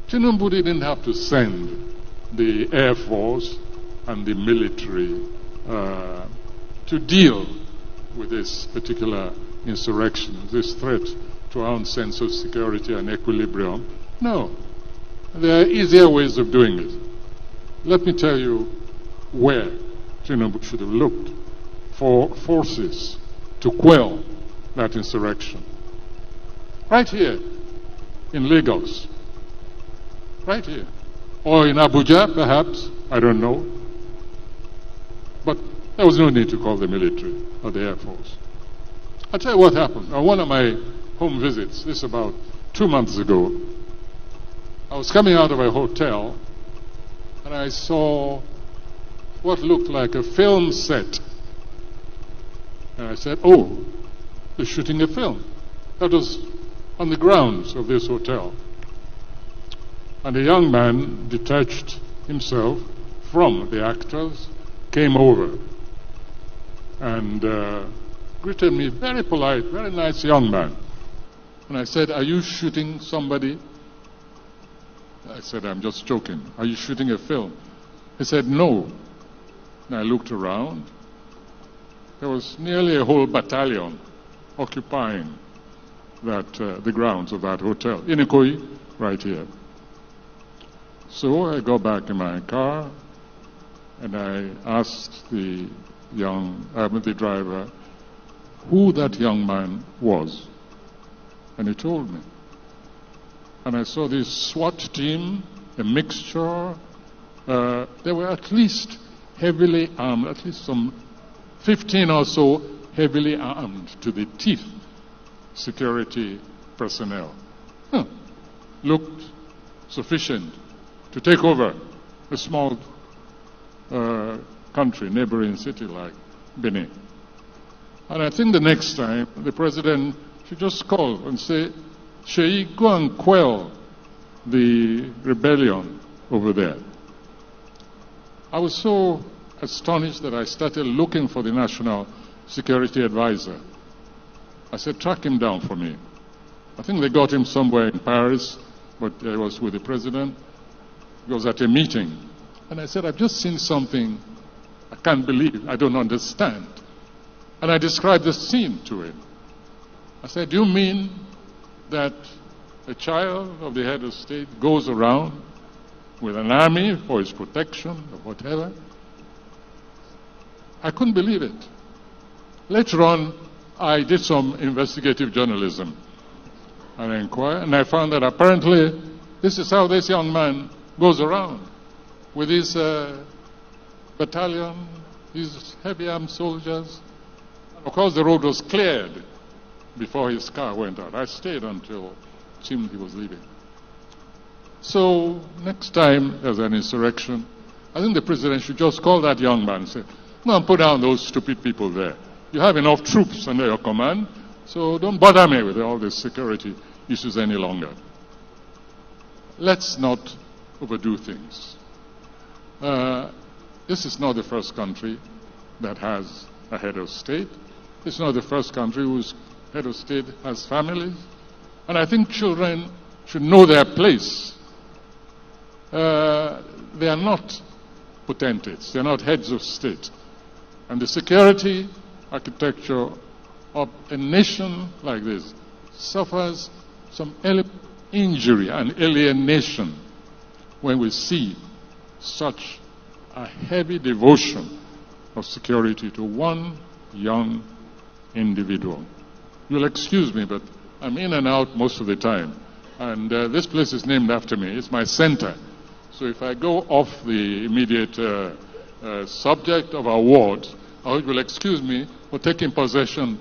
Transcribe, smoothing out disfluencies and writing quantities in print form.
Tinubu didn't have to send the Air Force and the military to deal with this particular insurrection, this threat to our own sense of security and equilibrium. No. There are easier ways of doing it. Let me tell you where Tinubu should have looked for forces to quell that insurrection. Right here in Lagos. Right here. Or in Abuja, perhaps. I don't know. But there was no need to call the military or the Air Force. I'll tell you what happened. On one of my home visits, this about 2 months ago, I was coming out of a hotel and I saw what looked like a film set. And I said, oh, they're shooting a film. That was on the grounds of this hotel. And a young man detached himself from the actors, came over and greeted me, very polite, very nice young man. And I said, are you shooting somebody? I said, I'm just joking. Are you shooting a film? He said, no. And I looked around. There was nearly a whole battalion occupying that the grounds of that hotel, in Ikoyi, right here. So I got back in my car and I asked the driver who that young man was. And he told me. And I saw this SWAT team, a mixture. They were at least heavily armed, at least some 15 or so heavily armed to the teeth security personnel. Looked sufficient to take over a small country, neighboring city like Benin. And I think the next time the president should just call and say, Seyi, go and quell the rebellion over there. I was so astonished that I started looking for the National Security Advisor. I said, track him down for me. I think they got him somewhere in Paris, but I was with the president. He was at a meeting. And I said, I've just seen something I can't believe, I don't understand. And I described the scene to him. I said, do you mean that a child of the head of state goes around with an army for his protection or whatever? I couldn't believe it. Later on, I did some investigative journalism and I inquired, and I found that apparently this is how this young man goes around with his battalion, his heavy armed soldiers. Of course, the road was cleared before his car went out. I stayed until it seemed he was leaving. So next time there's an insurrection, I think the president should just call that young man and say, go and put down those stupid people there. You have enough troops under your command, so don't bother me with all these security issues any longer. Let's not overdo things. This is not the first country that has a head of state. It's not the first country whose head of state has families. And I think children should know their place. They are not potentates. They are not heads of state. And the security architecture of a nation like this suffers some injury and alienation when we see such a heavy devotion of security to one young individual. You'll excuse me, but I'm in and out most of the time. And this place is named after me. It's my center. So if I go off the immediate subject of our ward, I hope you'll excuse me for taking possession